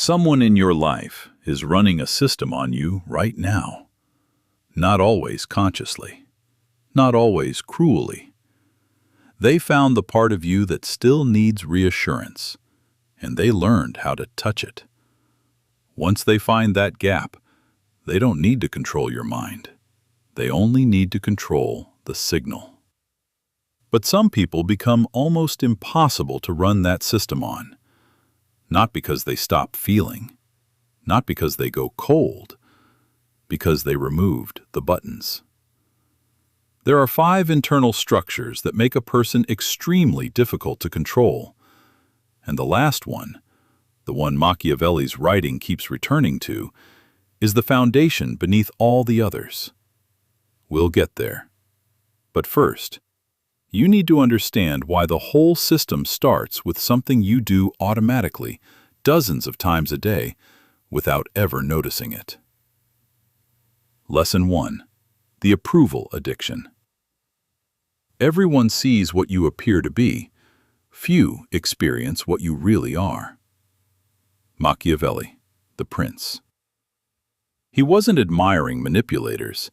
Someone in your life is running a system on you right now. Not always consciously, not always cruelly. They found the part of you that still needs reassurance, and they learned how to touch it. Once they find that gap, they don't need to control your mind. They only need to control the signal. But some people become almost impossible to run that system on. Not because they stop feeling, not because they go cold, because they removed the buttons. There are 5 internal structures that make a person extremely difficult to control. And the last one, the one Machiavelli's writing keeps returning to, is the foundation beneath all the others. We'll get there. But first, you need to understand why the whole system starts with something you do automatically, dozens of times a day, without ever noticing it. Lesson 1. The approval addiction. Everyone sees what you appear to be. Few experience what you really are. Machiavelli, the Prince. He wasn't admiring manipulators.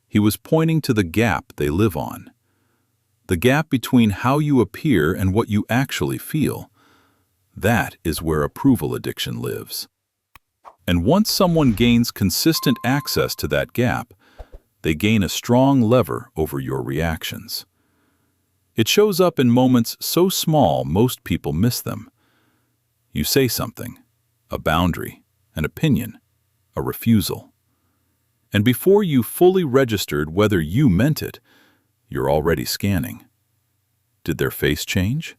He was pointing to the gap they live on. The gap between how you appear and what you actually feel. That is where approval addiction lives. And once someone gains consistent access to that gap, they gain a strong lever over your reactions. It shows up in moments so small most people miss them. You say something, a boundary, an opinion, a refusal. And before you fully registered whether you meant it, you're already scanning. Did their face change?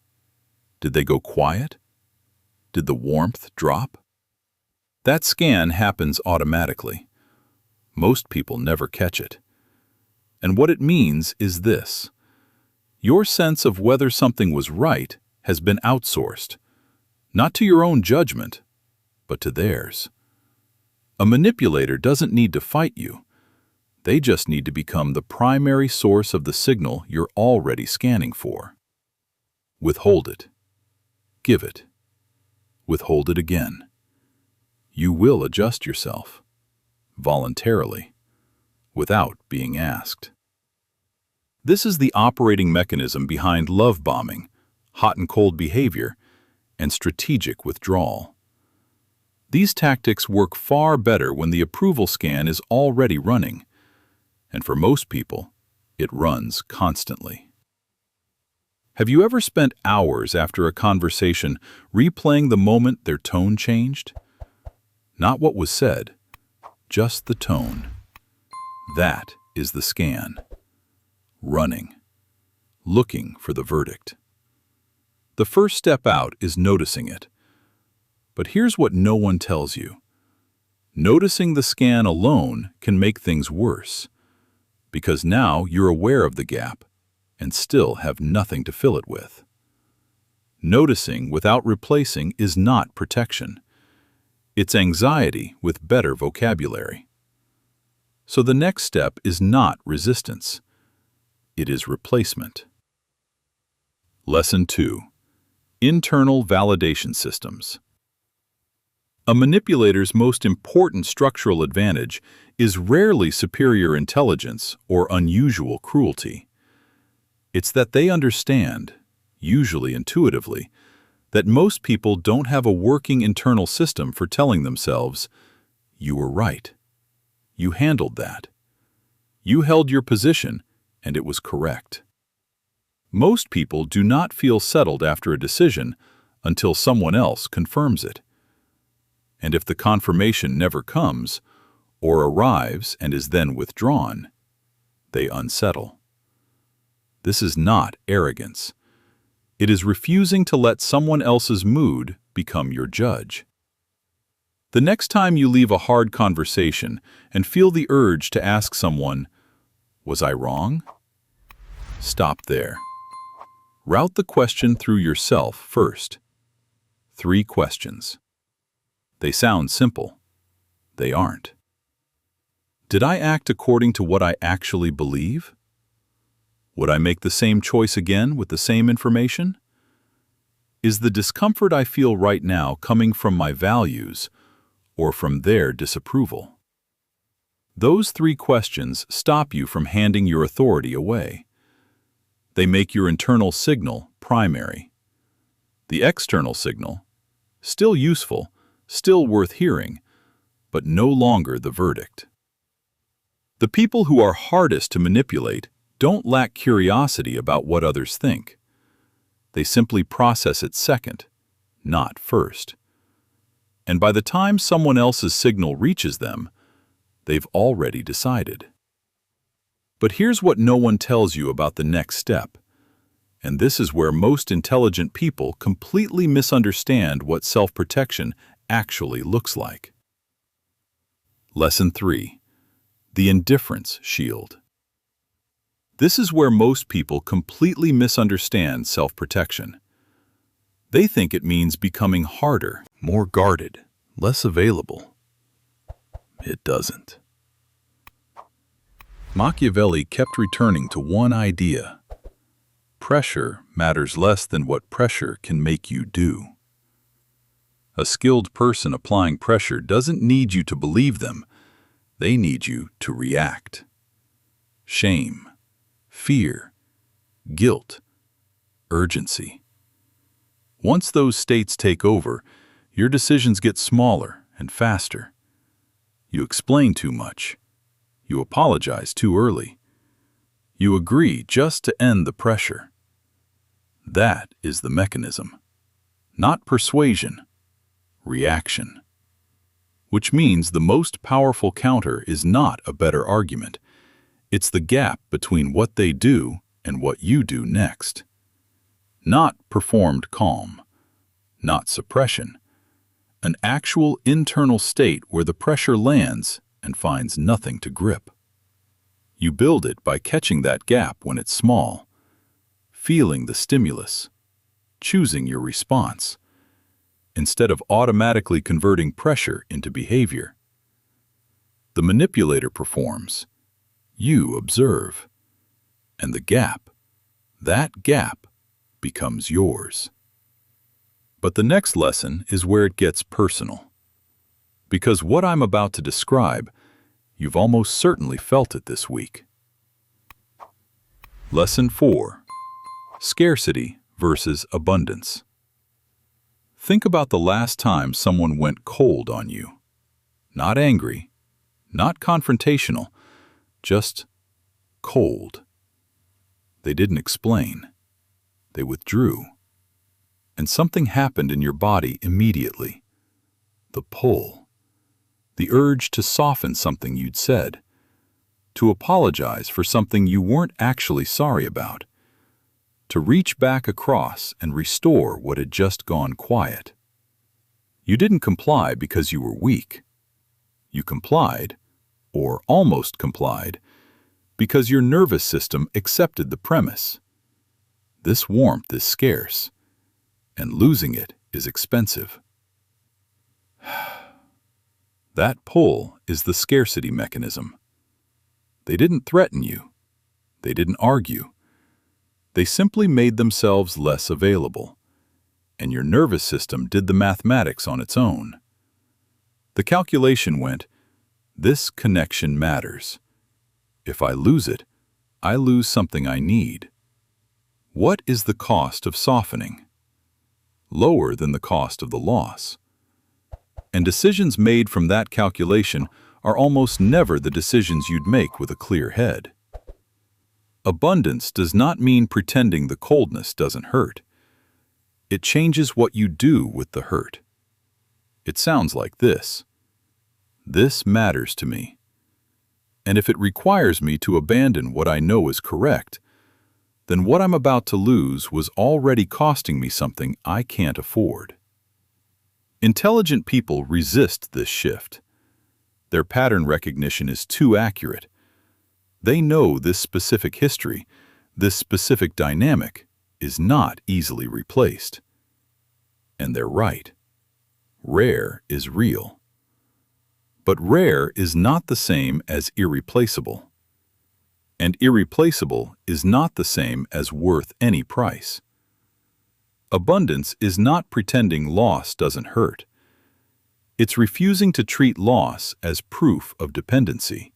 Did they go quiet? Did the warmth drop? That scan happens automatically. Most people never catch it. And what it means is this. Your sense of whether something was right has been outsourced, not to your own judgment, but to theirs. A manipulator doesn't need to fight you. They just need to become the primary source of the signal you're already scanning for. Withhold it. Give it. Withhold it again. You will adjust yourself, voluntarily, without being asked. This is the operating mechanism behind love bombing, hot and cold behavior, and strategic withdrawal. These tactics work far better when the approval scan is already running. And for most people, it runs constantly. Have you ever spent hours after a conversation replaying the moment their tone changed? Not what was said, just the tone. That is the scan. Running. Looking for the verdict. The first step out is noticing it. But here's what no one tells you. Noticing the scan alone can make things worse. Because now you're aware of the gap and still have nothing to fill it with. Noticing without replacing is not protection. It's anxiety with better vocabulary. So the next step is not resistance. It is replacement. Lesson 2. Internal validation systems. A manipulator's most important structural advantage is rarely superior intelligence or unusual cruelty. It's that they understand, usually intuitively, that most people don't have a working internal system for telling themselves, "You were right. You handled that. You held your position, and it was correct." Most people do not feel settled after a decision until someone else confirms it. And if the confirmation never comes, or arrives and is then withdrawn, they unsettle. This is not arrogance. It is refusing to let someone else's mood become your judge. The next time you leave a hard conversation and feel the urge to ask someone, "Was I wrong?" Stop there. Route the question through yourself first. 3 questions. They sound simple. They aren't. Did I act according to what I actually believe? Would I make the same choice again with the same information? Is the discomfort I feel right now coming from my values or from their disapproval? Those three questions stop you from handing your authority away. They make your internal signal primary. The external signal, still useful, still worth hearing, but no longer the verdict. The people who are hardest to manipulate don't lack curiosity about what others think. They simply process it second, not first. And by the time someone else's signal reaches them, they've already decided. But here's what no one tells you about the next step. And this is where most intelligent people completely misunderstand what self-protection actually looks like. Lesson 3. The Indifference Shield. This is where most people completely misunderstand self-protection. They think it means becoming harder, more guarded, less available. It doesn't. Machiavelli kept returning to one idea. Pressure matters less than what pressure can make you do. A skilled person applying pressure doesn't need you to believe them. They need you to react. Shame, fear, guilt, urgency. Once those states take over, your decisions get smaller and faster. You explain too much. You apologize too early. You agree just to end the pressure. That is the mechanism. Not persuasion, reaction. Which means the most powerful counter is not a better argument. It's the gap between what they do and what you do next. Not performed calm, not suppression. An actual internal state where the pressure lands and finds nothing to grip. You build it by catching that gap when it's small, feeling the stimulus, choosing your response, instead of automatically converting pressure into behavior. The manipulator performs, you observe, and the gap, that gap, becomes yours. But the next lesson is where it gets personal. Because what I'm about to describe, you've almost certainly felt it this week. Lesson 4. Scarcity versus abundance. Think about the last time someone went cold on you. Not angry, not confrontational, just cold. They didn't explain. They withdrew. And something happened in your body immediately. The pull. The urge to soften something you'd said. To apologize for something you weren't actually sorry about. To reach back across and restore what had just gone quiet. You didn't comply because you were weak. You complied, or almost complied, because your nervous system accepted the premise. This warmth is scarce, and losing it is expensive. That pull is the scarcity mechanism. They didn't threaten you. They didn't argue. They simply made themselves less available, and your nervous system did the mathematics on its own. The calculation went, this connection matters. If I lose it, I lose something I need. What is the cost of softening? Lower than the cost of the loss. And decisions made from that calculation are almost never the decisions you'd make with a clear head. Abundance does not mean pretending the coldness doesn't hurt. It changes what you do with the hurt. It sounds like this. This matters to me. And if it requires me to abandon what I know is correct, then what I'm about to lose was already costing me something I can't afford. Intelligent people resist this shift. Their pattern recognition is too accurate. They know this specific history, this specific dynamic, is not easily replaced. And they're right. Rare is real. But rare is not the same as irreplaceable. And irreplaceable is not the same as worth any price. Abundance is not pretending loss doesn't hurt. It's refusing to treat loss as proof of dependency.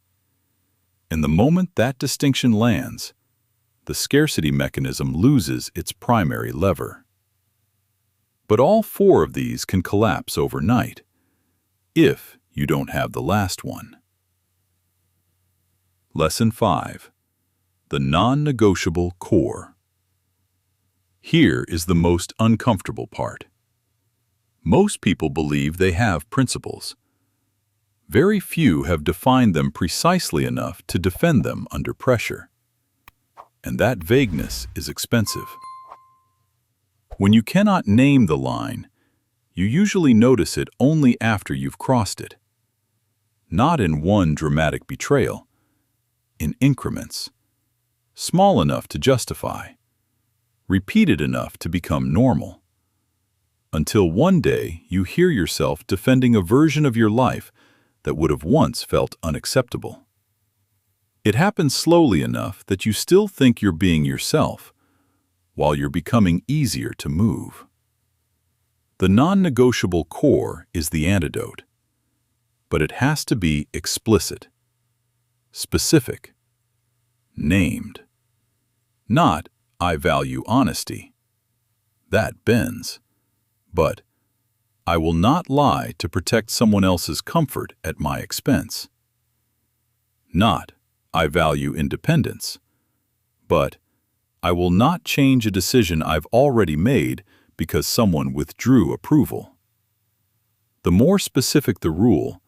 And the moment that distinction lands, the scarcity mechanism loses its primary lever. But all four of these can collapse overnight, if you don't have the last one. Lesson 5. The non-negotiable core. Here is the most uncomfortable part. Most people believe they have principles. Very few have defined them precisely enough to defend them under pressure. And that vagueness is expensive. When you cannot name the line, you usually notice it only after you've crossed it. Not in one dramatic betrayal, in increments, small enough to justify, repeated enough to become normal. Until one day you hear yourself defending a version of your life that would have once felt unacceptable. It happens slowly enough that you still think you're being yourself, while you're becoming easier to move. The non-negotiable core is the antidote, but it has to be explicit, specific, named. Not, I value honesty. That bends. But, I will not lie to protect someone else's comfort at my expense. Not, I value independence. But, I will not change a decision I've already made because someone withdrew approval. The more specific the rule,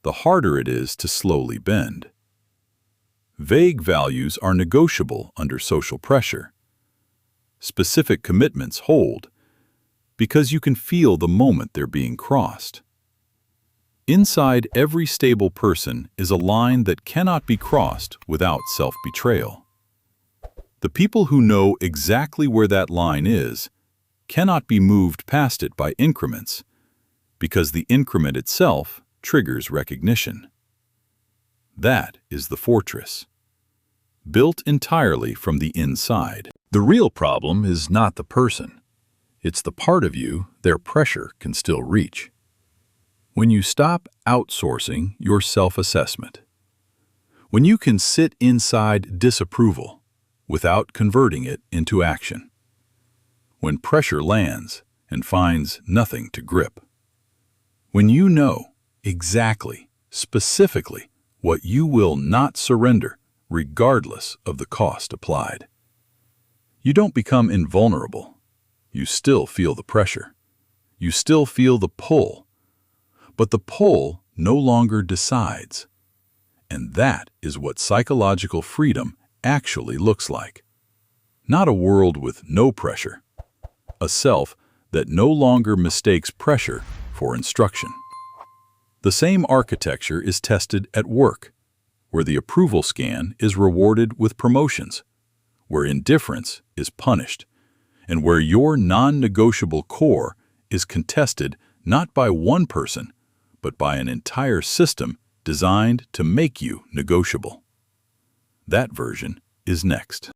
the harder it is to slowly bend. Vague values are negotiable under social pressure. Specific commitments hold because you can feel the moment they're being crossed. Inside every stable person is a line that cannot be crossed without self-betrayal. The people who know exactly where that line is cannot be moved past it by increments, because the increment itself triggers recognition. That is the fortress, built entirely from the inside. The real problem is not the person. It's the part of you their pressure can still reach. When you stop outsourcing your self-assessment, when you can sit inside disapproval without converting it into action, when pressure lands and finds nothing to grip, when you know exactly, specifically, what you will not surrender regardless of the cost applied. You don't become invulnerable. You still feel the pressure. You still feel the pull. But the pull no longer decides. And that is what psychological freedom actually looks like. Not a world with no pressure. A self that no longer mistakes pressure for instruction. The same architecture is tested at work, where the approval scan is rewarded with promotions, where indifference is punished, and where your non-negotiable core is contested not by one person, but by an entire system designed to make you negotiable. That version is next.